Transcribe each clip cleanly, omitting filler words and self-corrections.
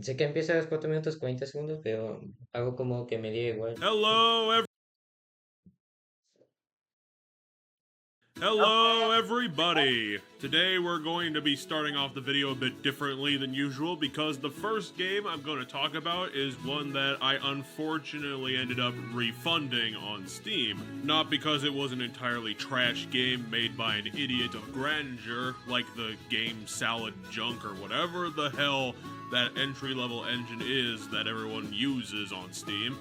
Sé que empieza a los 4 minutos 40 segundos, pero hago como que me diga igual. Hello everybody! Today we're going to be starting off the video a bit differently than usual because the first game I'm going to talk about is one that I unfortunately ended up refunding on Steam. Not because it was an entirely trash game made by an idiot of grandeur like the game Salad Junk or whatever the hell that entry-level engine is that everyone uses on Steam.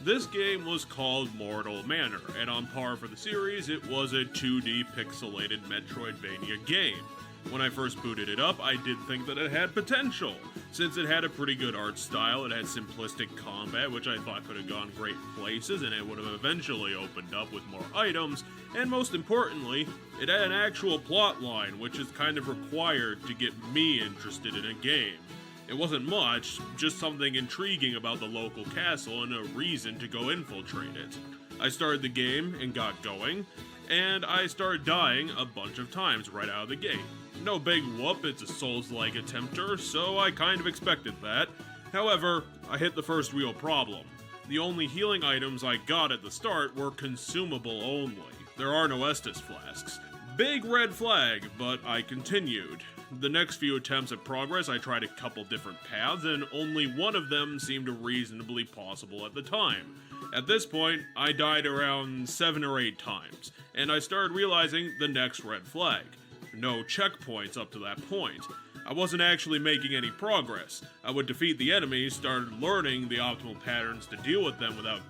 This game was called Mortal Manor, and on par for the series, it was a 2D pixelated Metroidvania game. When I first booted it up, I did think that it had potential, since it had a pretty good art style, it had simplistic combat, which I thought could have gone great places, and it would have eventually opened up with more items, and most importantly, it had an actual plot line, which is kind of required to get me interested in a game. It wasn't much, just something intriguing about the local castle and a reason to go infiltrate it. I started the game and got going, and I started dying a bunch of times right out of the gate. No big whoop, it's a Souls-like attempter, so I kind of expected that. However, I hit the first real problem. The only healing items I got at the start were consumable only. There are no Estes flasks. Big red flag, but I continued. The next few attempts at progress, I tried a couple different paths, and only one of them seemed reasonably possible at the time. At this point, I died around 7 or 8 times, and I started realizing the next red flag. No checkpoints up to that point. I wasn't actually making any progress. I would defeat the enemies, started learning the optimal patterns to deal with them without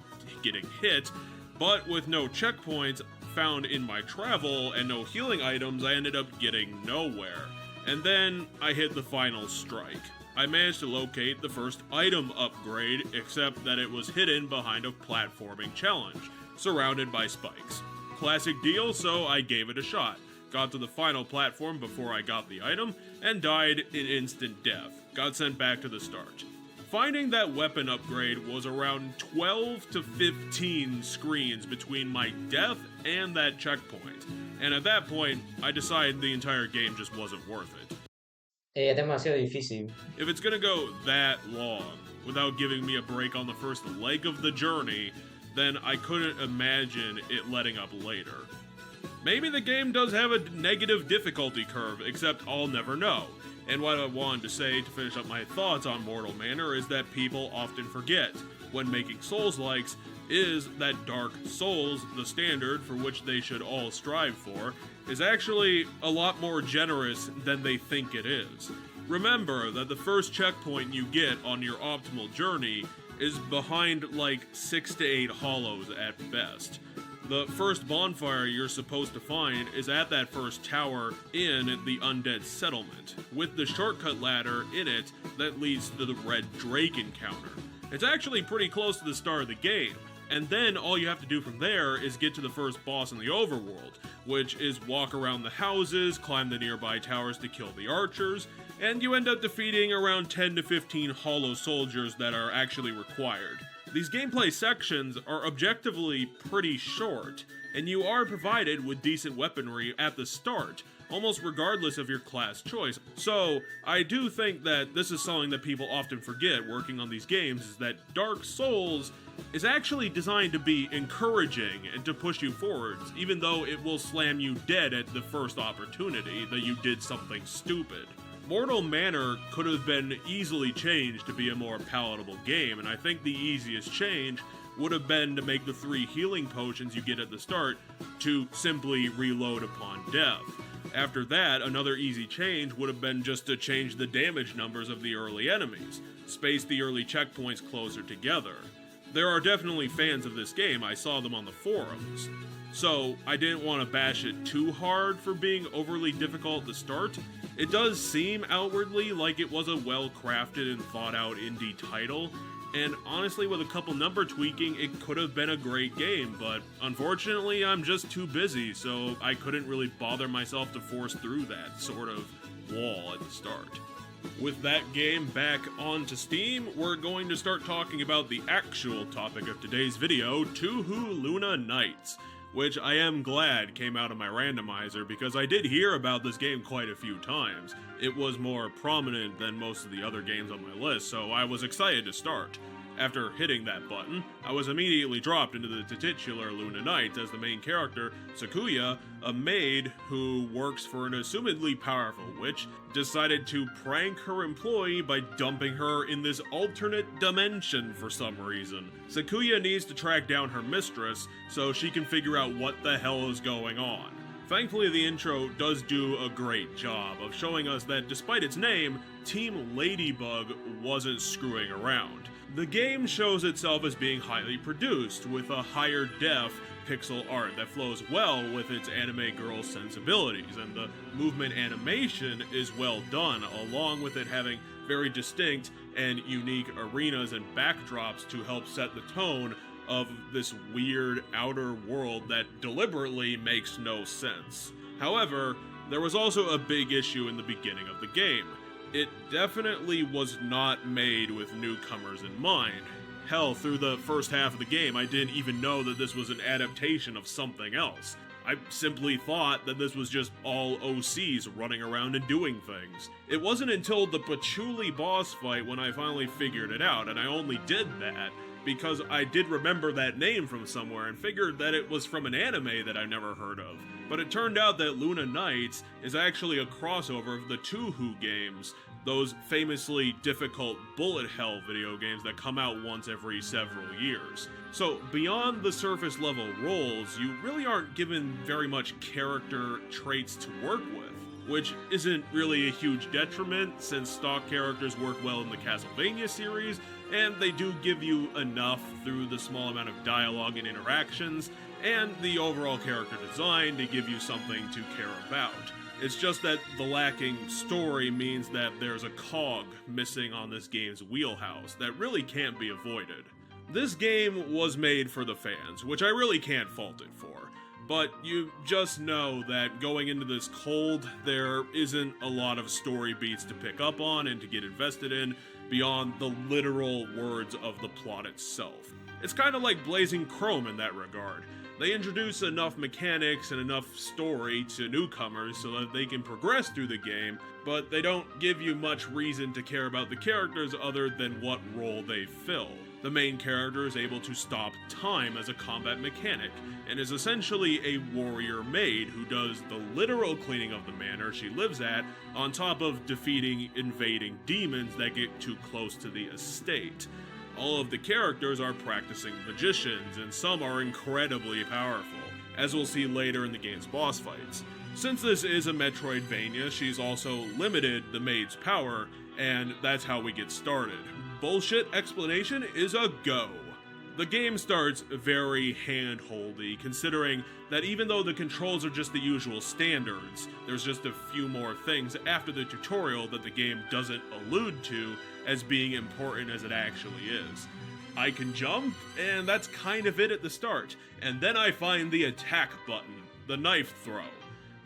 getting hit, but with no checkpoints found in my travel and no healing items, I ended up getting nowhere. And then I hit the final strike. I managed to locate the first item upgrade, except that it was hidden behind a platforming challenge, surrounded by spikes. Classic deal, so I gave it a shot. Got to the final platform before I got the item, and died in instant death. Got sent back to the start. Finding that weapon upgrade was around 12 to 15 screens between my death and that checkpoint. And at that point, I decided the entire game just wasn't worth it. Es demasiado difícil. If it's gonna go that long without giving me a break on the first leg of the journey, then I couldn't imagine it letting up later. Maybe the game does have a negative difficulty curve, except I'll never know. And what I wanted to say to finish up my thoughts on Mortal Manor is that people often forget, when making Souls-likes, is that Dark Souls, the standard for which they should all strive for, is actually a lot more generous than they think it is. Remember that the first checkpoint you get on your optimal journey is behind like 6 to 8 hollows at best. The first bonfire you're supposed to find is at that first tower in the Undead Settlement, with the shortcut ladder in it that leads to the Red Drake encounter. It's actually pretty close to the start of the game, and then all you have to do from there is get to the first boss in the overworld, which is walk around the houses, climb the nearby towers to kill the archers, and you end up defeating around 10 to 15 hollow soldiers that are actually required. These gameplay sections are objectively pretty short, and you are provided with decent weaponry at the start, almost regardless of your class choice. So, I do think that this is something that people often forget working on these games, is that Dark Souls is actually designed to be encouraging and to push you forwards, even though it will slam you dead at the first opportunity that you did something stupid. Mortal Manor could have been easily changed to be a more palatable game, and I think the easiest change would have been to make the 3 healing potions you get at the start to simply reload upon death. After that, another easy change would have been just to change the damage numbers of the early enemies, space the early checkpoints closer together. There are definitely fans of this game, I saw them on the forums. So, I didn't want to bash it too hard for being overly difficult to start. It does seem outwardly like it was a well-crafted and thought-out indie title, and honestly, with a couple number tweaking, it could have been a great game, but unfortunately, I'm just too busy, so I couldn't really bother myself to force through that sort of wall at the start. With that game back onto Steam, we're going to start talking about the actual topic of today's video, Touhou Luna Nights. which I am glad came out of my randomizer because I did hear about this game quite a few times. It was more prominent than most of the other games on my list, so I was excited to start. After hitting that button, I was immediately dropped into the titular Luna Knights as the main character, Sakuya, a maid who works for an assumedly powerful witch, decided to prank her employee by dumping her in this alternate dimension for some reason. Sakuya needs to track down her mistress so she can figure out what the hell is going on. Thankfully, the intro does do a great job of showing us that despite its name, Team Ladybug wasn't screwing around. The game shows itself as being highly produced, with a higher def pixel art that flows well with its anime girl sensibilities, and the movement animation is well done, along with it having very distinct and unique arenas and backdrops to help set the tone of this weird outer world that deliberately makes no sense. However, there was also a big issue in the beginning of the game. It definitely was not made with newcomers in mind. Hell, through the first half of the game, I didn't even know that this was an adaptation of something else. I simply thought that this was just all OCs running around and doing things. It wasn't until the Patchouli boss fight when I finally figured it out, and I only did that because I did remember that name from somewhere and figured that it was from an anime that I never heard of. But it turned out that Luna Knights is actually a crossover of the Touhou games, those famously difficult bullet hell video games that come out once every several years. So beyond the surface level roles, you really aren't given very much character traits to work with, which isn't really a huge detriment since stock characters work well in the Castlevania series, and they do give you enough through the small amount of dialogue and interactions, and the overall character design to give you something to care about. It's just that the lacking story means that there's a cog missing on this game's wheelhouse that really can't be avoided. This game was made for the fans, which I really can't fault it for. But you just know that going into this cold, there isn't a lot of story beats to pick up on and to get invested in beyond the literal words of the plot itself. It's kind of like Blazing Chrome in that regard. They introduce enough mechanics and enough story to newcomers so that they can progress through the game, but they don't give you much reason to care about the characters other than what role they fill. The main character is able to stop time as a combat mechanic, and is essentially a warrior maid who does the literal cleaning of the manor she lives at, on top of defeating invading demons that get too close to the estate. All of the characters are practicing magicians, and some are incredibly powerful, as we'll see later in the game's boss fights. Since this is a Metroidvania, she's also limited the maid's power, and that's how we get started. Bullshit explanation is a go. The game starts very hand-holdy, considering that even though the controls are just the usual standards, there's just a few more things after the tutorial that the game doesn't allude to as being important as it actually is. I can jump, and that's kind of it at the start, and then I find the attack button, the knife throw.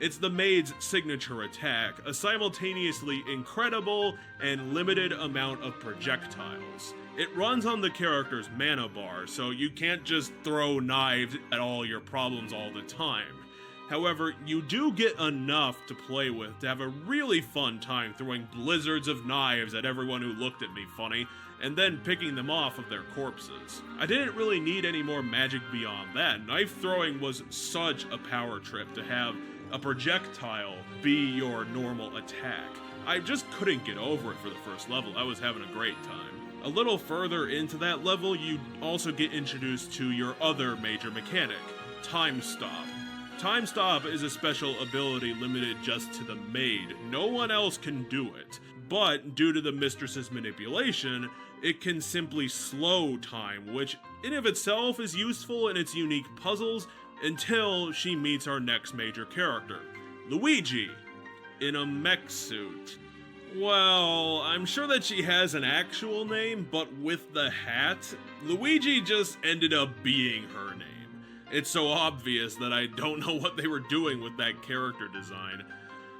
It's the maid's signature attack, a simultaneously incredible and limited amount of projectiles. It runs on the character's mana bar, so you can't just throw knives at all your problems all the time. However, you do get enough to play with to have a really fun time throwing blizzards of knives at everyone who looked at me funny, and then picking them off of their corpses. I didn't really need any more magic beyond that. Knife throwing was such a power trip to have a projectile be your normal attack. I just couldn't get over it for the first level. I was having a great time. A little further into that level, you also get introduced to your other major mechanic, Time Stop. Time Stop is a special ability limited just to the maid. No one else can do it. But due to the mistress's manipulation, it can simply slow time, which in of itself is useful in its unique puzzles until she meets our next major character, Luigi, in a mech suit. Well, I'm sure that she has an actual name, but with the hat, Luigi just ended up being her name. It's so obvious that I don't know what they were doing with that character design.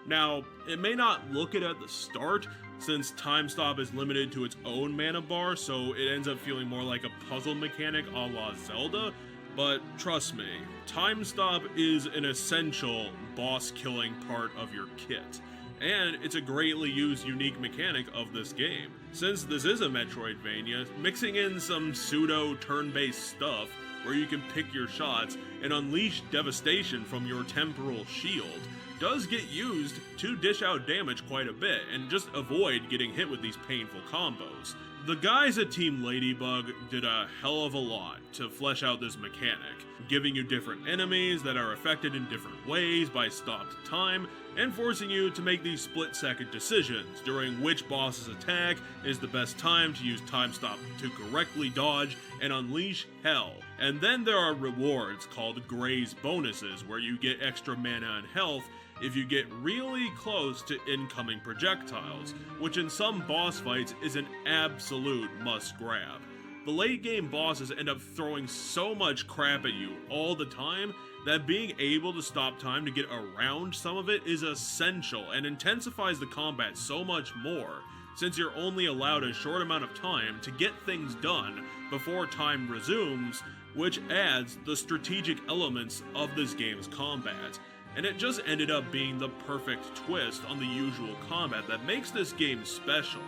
Now, it may not look it at the start, since Time Stop is limited to its own mana bar, so it ends up feeling more like a puzzle mechanic a la Zelda, But trust me, time stop is an essential boss killing part of your kit. And it's a greatly used unique mechanic of this game. Since this is a Metroidvania, mixing in some pseudo turn-based stuff where you can pick your shots and unleash devastation from your temporal shield does get used to dish out damage quite a bit and just avoid getting hit with these painful combos. The guys at Team Ladybug did a hell of a lot to flesh out this mechanic, giving you different enemies that are affected in different ways by stopped time, and forcing you to make these split-second decisions during which boss's attack is the best time to use time stop to correctly dodge and unleash hell. And then there are rewards called Gray's bonuses, where you get extra mana and health if you get really close to incoming projectiles, which in some boss fights is an absolute must grab. The late game bosses end up throwing so much crap at you all the time that being able to stop time to get around some of it is essential and intensifies the combat so much more, since you're only allowed a short amount of time to get things done before time resumes, which adds the strategic elements of this game's combat. And it just ended up being the perfect twist on the usual combat that makes this game special,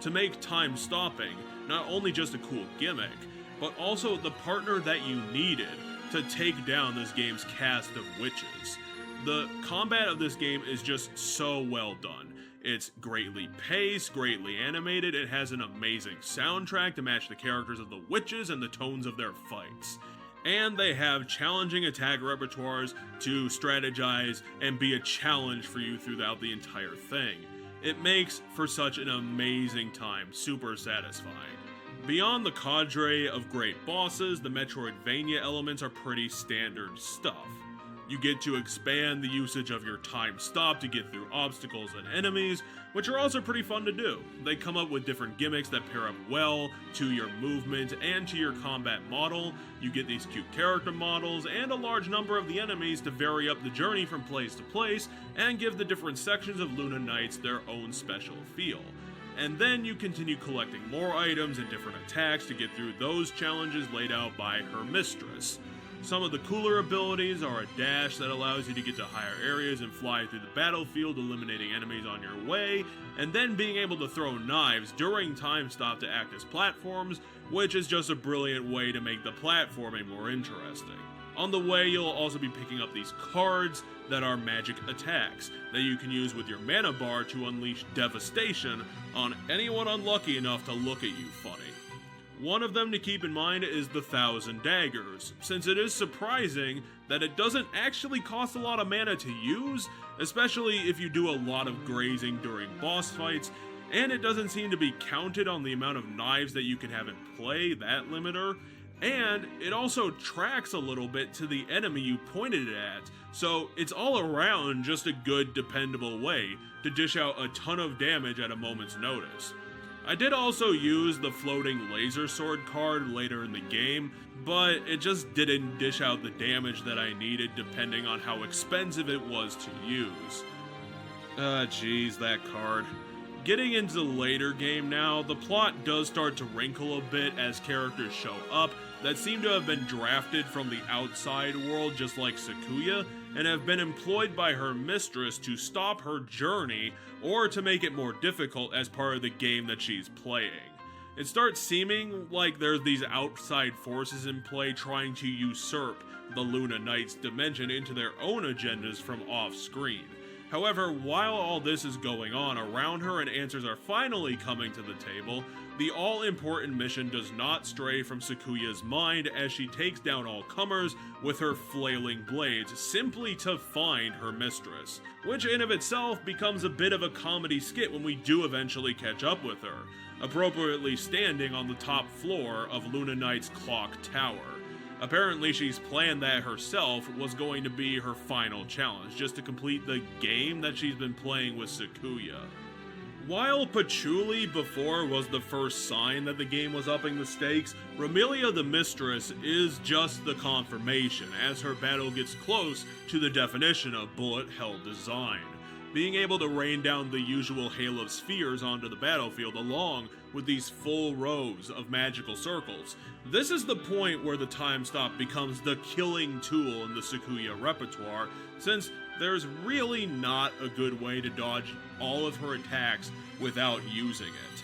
to make time stopping not only just a cool gimmick, but also the partner that you needed to take down this game's cast of witches. The combat of this game is just so well done. It's greatly paced, greatly animated, it has an amazing soundtrack to match the characters of the witches and the tones of their fights. And they have challenging attack repertoires to strategize and be a challenge for you throughout the entire thing. It makes for such an amazing time, super satisfying. Beyond the cadre of great bosses, the Metroidvania elements are pretty standard stuff. You get to expand the usage of your time stop to get through obstacles and enemies, which are also pretty fun to do. They come up with different gimmicks that pair up well to your movement and to your combat model. You get these cute character models and a large number of the enemies to vary up the journey from place to place and give the different sections of Luna Nights their own special feel. And then you continue collecting more items and different attacks to get through those challenges laid out by her mistress. Some of the cooler abilities are a dash that allows you to get to higher areas and fly through the battlefield, eliminating enemies on your way, and then being able to throw knives during time stop to act as platforms, which is just a brilliant way to make the platforming more interesting. On the way, you'll also be picking up these cards that are magic attacks that you can use with your mana bar to unleash devastation on anyone unlucky enough to look at you funny. One of them to keep in mind is the 1,000 Daggers, since it is surprising that it doesn't actually cost a lot of mana to use, especially if you do a lot of grazing during boss fights, and it doesn't seem to be counted on the amount of knives that you can have in play, that limiter, and it also tracks a little bit to the enemy you pointed it at, so it's all around just a good, dependable way to dish out a ton of damage at a moment's notice. I did also use the floating laser sword card later in the game, but it just didn't dish out the damage that I needed depending on how expensive it was to use. Geez, that card. Getting into the later game now, the plot does start to wrinkle a bit as characters show up that seem to have been drafted from the outside world just like Sakuya, and have been employed by her mistress to stop her journey or to make it more difficult as part of the game that she's playing. It starts seeming like there's these outside forces in play trying to usurp the Luna Nights dimension into their own agendas from off-screen. However, while all this is going on around her and answers are finally coming to the table, the all-important mission does not stray from Sakuya's mind as she takes down all comers with her flailing blades simply to find her mistress, which in of itself becomes a bit of a comedy skit when we do eventually catch up with her, appropriately standing on the top floor of Luna Knight's clock tower. Apparently she's planned that herself was going to be her final challenge, just to complete the game that she's been playing with Sakuya. While Patchouli before was the first sign that the game was upping the stakes, Romelia the Mistress is just the confirmation as her battle gets close to the definition of bullet hell design. being able to rain down the usual hail of spheres onto the battlefield along with these full rows of magical circles. This is the point where the time stop becomes the killing tool in the Sakuya repertoire, since there's really not a good way to dodge all of her attacks without using it.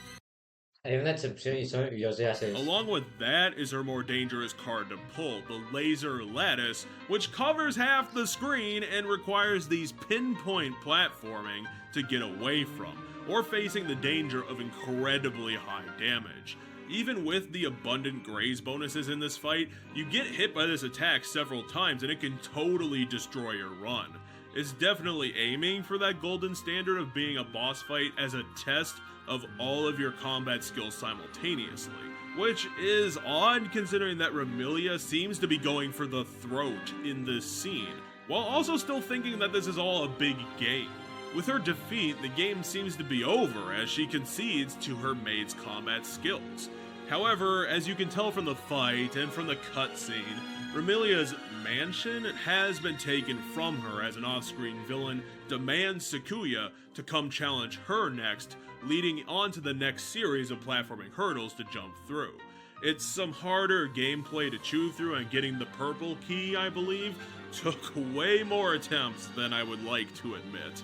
Hay una excepción y yo sé hacer eso. Along with that is her more dangerous card to pull, the Laser Lattice, which covers half the screen and requires these pinpoint platforming to get away from, or facing the danger of incredibly high damage. Even with the abundant graze bonuses in this fight, you get hit by this attack several times and it can totally destroy your run. It's definitely aiming for that golden standard of being a boss fight as a test of all of your combat skills simultaneously, which is odd considering that Remilia seems to be going for the throat in this scene, while also still thinking that this is all a big game. With her defeat, the game seems to be over as she concedes to her maid's combat skills. However, as you can tell from the fight and from the cutscene, Remilia's mansion has been taken from her as an off-screen villain demands Sakuya to come challenge her next, leading on to the next series of platforming hurdles to jump through. It's some harder gameplay to chew through, and getting the purple key, I believe, took way more attempts than I would like to admit.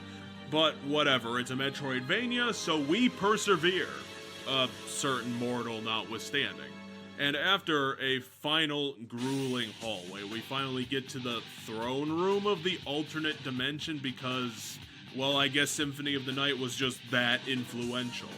But whatever, it's a Metroidvania, so we persevere, a certain mortal notwithstanding. And after a final grueling hallway, we finally get to the throne room of the alternate dimension because, well, I guess Symphony of the Night was just that influential.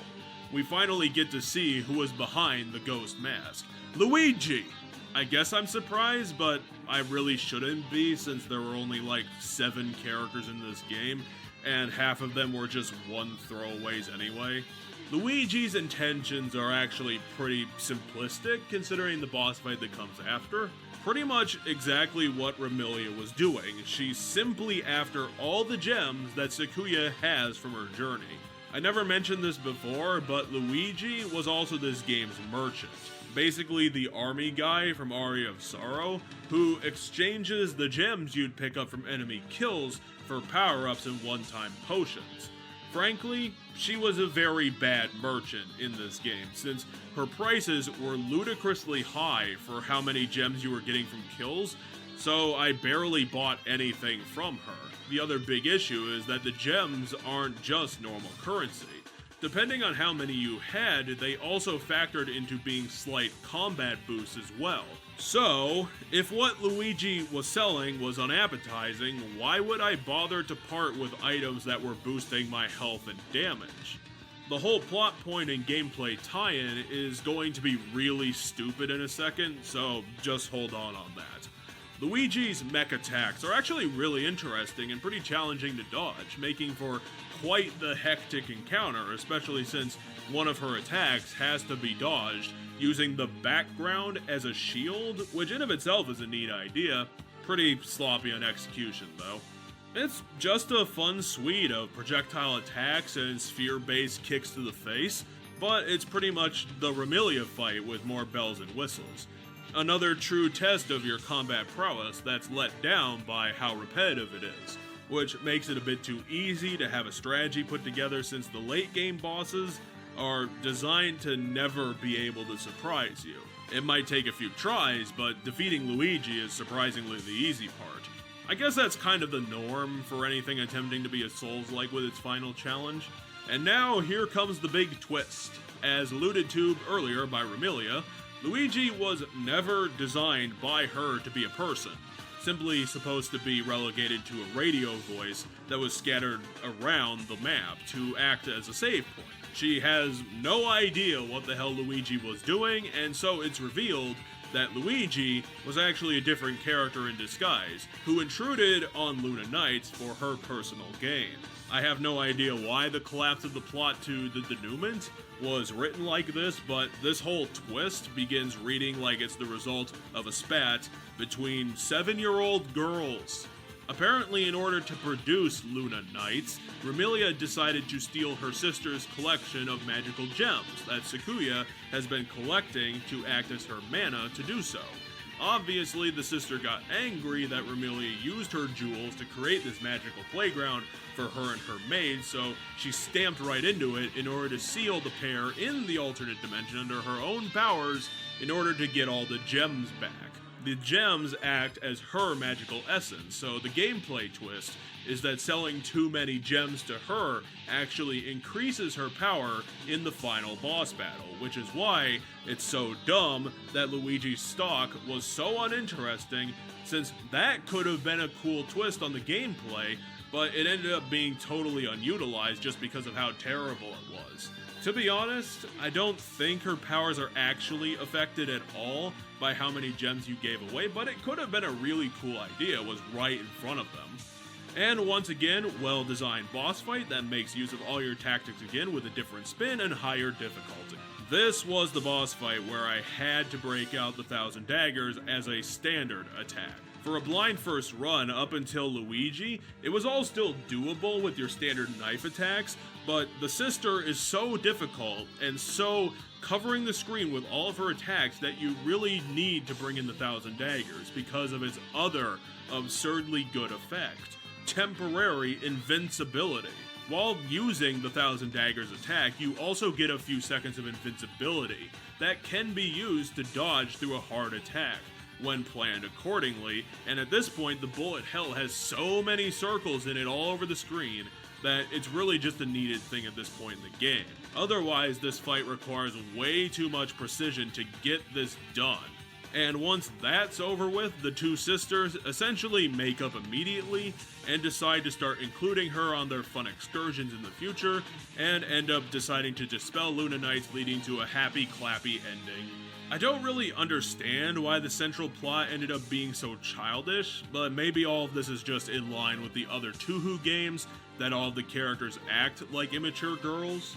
We finally get to see who was behind the ghost mask. Luigi! I guess I'm surprised, but I really shouldn't be since there were only like 7 characters in this game, and half of them were just one throwaways anyway. Luigi's intentions are actually pretty simplistic considering the boss fight that comes after. Pretty much exactly what Remilia was doing. She's simply after all the gems that Sakuya has from her journey. I never mentioned this before, but Luigi was also this game's merchant. Basically the army guy from Aria of Sorrow, who exchanges the gems you'd pick up from enemy kills for power-ups and one-time potions. Frankly, she was a very bad merchant in this game, since her prices were ludicrously high for how many gems you were getting from kills, so I barely bought anything from her. The other big issue is that the gems aren't just normal currency. Depending on how many you had, they also factored into being slight combat boosts as well. So, if what Luigi was selling was unappetizing, why would I bother to part with items that were boosting my health and damage? The whole plot point and gameplay tie-in is going to be really stupid in a second, so just hold on that. Luigi's mech attacks are actually really interesting and pretty challenging to dodge, making for quite the hectic encounter, especially since one of her attacks has to be dodged using the background as a shield, which in of itself is a neat idea. Pretty sloppy on execution though. It's just a fun suite of projectile attacks and sphere-based kicks to the face, but it's pretty much the Remilia fight with more bells and whistles. Another true test of your combat prowess that's let down by how repetitive it is, which makes it a bit too easy to have a strategy put together since the late game bosses are designed to never be able to surprise you. It might take a few tries, but defeating Luigi is surprisingly the easy part. I guess that's kind of the norm for anything attempting to be a Souls-like with its final challenge. And now here comes the big twist. As alluded to earlier by Remilia, Luigi was never designed by her to be a person, simply supposed to be relegated to a radio voice that was scattered around the map to act as a save point. She has no idea what the hell Luigi was doing, and so it's revealed that Luigi was actually a different character in disguise, who intruded on Luna Nights for her personal gain. I have no idea why the collapse of the plot to the denouement was written like this, but this whole twist begins reading like it's the result of a spat between 7-year-old girls. Apparently, in order to produce Luna Nights, Remilia decided to steal her sister's collection of magical gems that Sakuya has been collecting to act as her mana to do so. Obviously, the sister got angry that Remelia used her jewels to create this magical playground for her and her maid, so she stamped right into it in order to seal the pair in the alternate dimension under her own powers in order to get all the gems back. The gems act as her magical essence, so the gameplay twist is that selling too many gems to her actually increases her power in the final boss battle, which is why it's so dumb that Luigi's stock was so uninteresting, since that could have been a cool twist on the gameplay, but it ended up being totally unutilized just because of how terrible it was. To be honest, I don't think her powers are actually affected at all by how many gems you gave away, but it could have been a really cool idea, was right in front of them. And once again, well-designed boss fight that makes use of all your tactics again with a different spin and higher difficulty. This was the boss fight where I had to break out the 1,000 daggers as a standard attack. For a blind first run up until Luigi, it was all still doable with your standard knife attacks, but the sister is so difficult and so covering the screen with all of her attacks that you really need to bring in the 1,000 daggers because of its other absurdly good effect: temporary invincibility. While using the 1,000 daggers attack, you also get a few seconds of invincibility that can be used to dodge through a hard attack when planned accordingly, and at this point the bullet hell has so many circles in it all over the screen that it's really just a needed thing at this point in the game. Otherwise, this fight requires way too much precision to get this done. And once that's over with, the two sisters essentially make up immediately and decide to start including her on their fun excursions in the future, and end up deciding to dispel Luna Knights, leading to a happy clappy ending. I don't really understand why the central plot ended up being so childish, but maybe all of this is just in line with the other Touhou games, that all of the characters act like immature girls.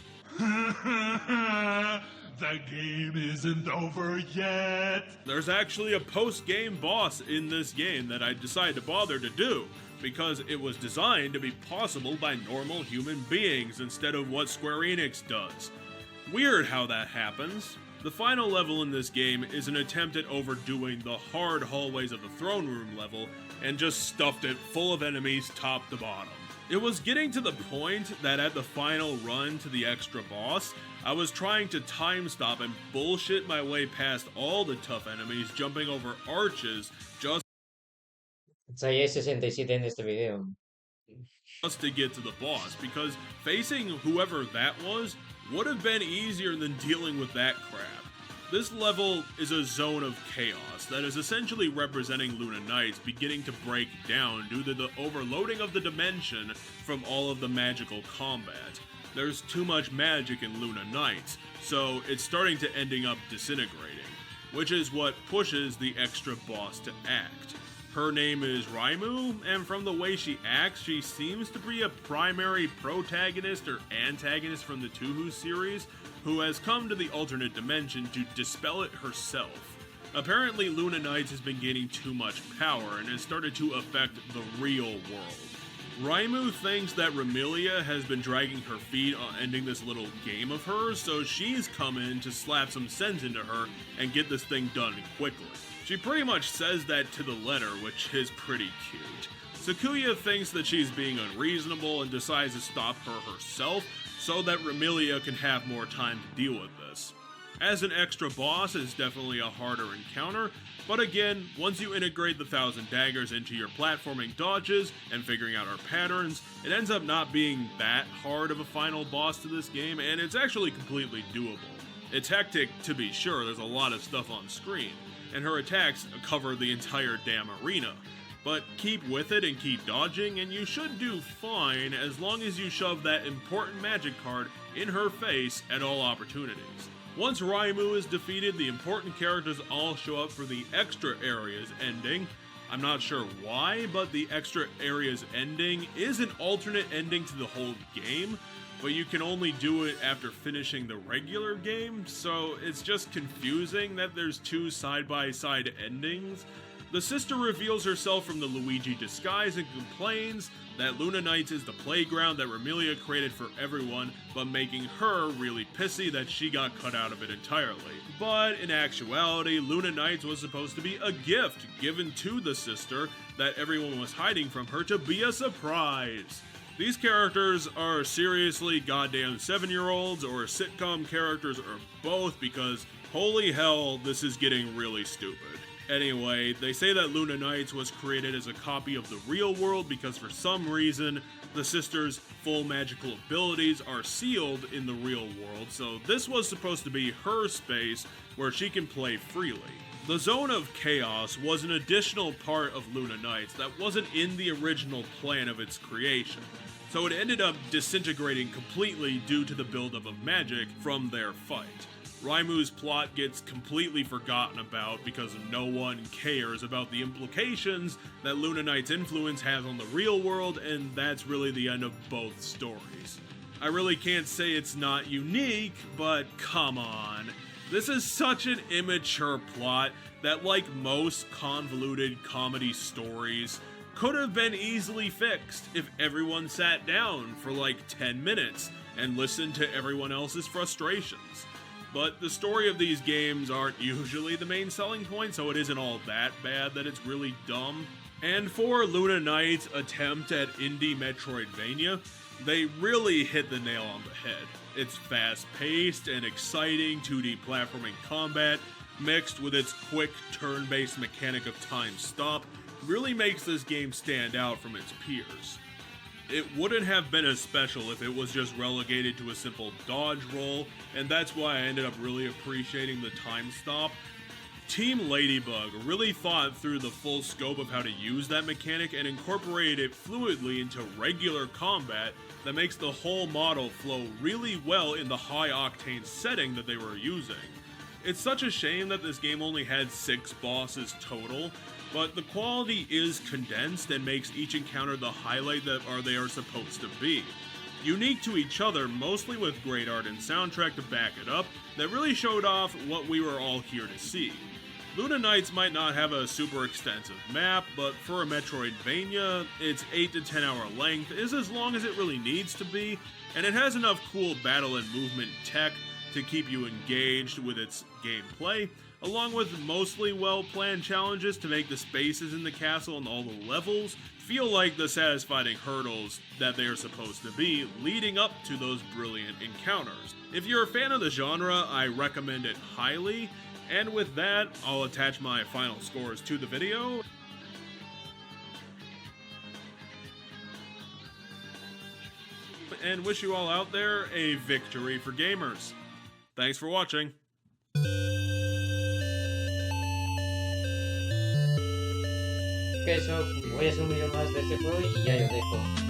The game isn't over yet. There's actually a post-game boss in this game that I decided to bother to do, because it was designed to be possible by normal human beings instead of what Square Enix does. Weird how that happens. The final level in this game is an attempt at overdoing the hard hallways of the throne room level and just stuffed it full of enemies top to bottom. It was getting to the point that at the final run to the extra boss, I was trying to time stop and bullshit my way past all the tough enemies, jumping over arches just Soy 67 en este video. to get to the boss, because facing whoever that was would have been easier than dealing with that crap. This level is a zone of chaos that is essentially representing Luna Knights beginning to break down due to the overloading of the dimension from all of the magical combat. There's too much magic in Luna Knights, so it's starting to ending up disintegrating, which is what pushes the extra boss to act. Her name is Raimu, and from the way she acts, she seems to be a primary protagonist or antagonist from the Touhou series, who has come to the alternate dimension to dispel it herself. Apparently, Luna Knights has been gaining too much power and has started to affect the real world. Raimu thinks that Remelia has been dragging her feet on ending this little game of hers, so she's come in to slap some sense into her and get this thing done quickly. She pretty much says that to the letter, which is pretty cute. Sakuya thinks that she's being unreasonable and decides to stop her herself so that Remelia can have more time to deal with this. As an extra boss, it's definitely a harder encounter, but again, once you integrate the 1,000 daggers into your platforming dodges and figuring out her patterns, it ends up not being that hard of a final boss to this game, and it's actually completely doable. It's hectic, to be sure, there's a lot of stuff on screen, and her attacks cover the entire damn arena. But keep with it and keep dodging, and you should do fine as long as you shove that important magic card in her face at all opportunities. Once Raimu is defeated, the important characters all show up for the extra areas ending. I'm not sure why, but the extra areas ending is an alternate ending to the whole game, but you can only do it after finishing the regular game, so it's just confusing that there's two side-by-side endings. The sister reveals herself from the Luigi disguise and complains that Luna Nights is the playground that Remilia created for everyone, but making her really pissy that she got cut out of it entirely. But in actuality, Luna Nights was supposed to be a gift given to the sister that everyone was hiding from her to be a surprise. These characters are seriously goddamn 7-year-olds or sitcom characters or both, because holy hell, this is getting really stupid. Anyway, they say that Luna Nights was created as a copy of the real world because for some reason, the sister's full magical abilities are sealed in the real world, so this was supposed to be her space where she can play freely. The Zone of Chaos was an additional part of Luna Nights that wasn't in the original plan of its creation, so it ended up disintegrating completely due to the buildup of magic from their fight. Raimu's plot gets completely forgotten about because no one cares about the implications that Luna Nights' influence has on the real world, and that's really the end of both stories. I really can't say it's not unique, but come on. This is such an immature plot that, like most convoluted comedy stories, could have been easily fixed if everyone sat down for like 10 minutes and listened to everyone else's frustrations. But the story of these games aren't usually the main selling point, so it isn't all that bad that it's really dumb. And for Luna Knight's attempt at indie Metroidvania, they really hit the nail on the head. It's fast-paced and exciting 2D platforming combat, mixed with its quick turn-based mechanic of time stop, really makes this game stand out from its peers. It wouldn't have been as special if it was just relegated to a simple dodge roll, and that's why I ended up really appreciating the time stop. Team Ladybug really thought through the full scope of how to use that mechanic and incorporated it fluidly into regular combat that makes the whole model flow really well in the high-octane setting that they were using. It's such a shame that this game only had 6 bosses total, but the quality is condensed and makes each encounter the highlight that they are supposed to be. Unique to each other, mostly with great art and soundtrack to back it up, that really showed off what we were all here to see. Luna Nights might not have a super extensive map, but for a Metroidvania, its 8 to 10 hour length is as long as it really needs to be, and it has enough cool battle and movement tech to keep you engaged with its gameplay, along with mostly well-planned challenges to make the spaces in the castle and all the levels feel like the satisfying hurdles that they are supposed to be, leading up to those brilliant encounters. If you're a fan of the genre, I recommend it highly, and with that, I'll attach my final scores to the video. And wish you all out there a victory for gamers. Thanks for watching. Eso, voy a hacer un video más de este juego y ya yo dejo.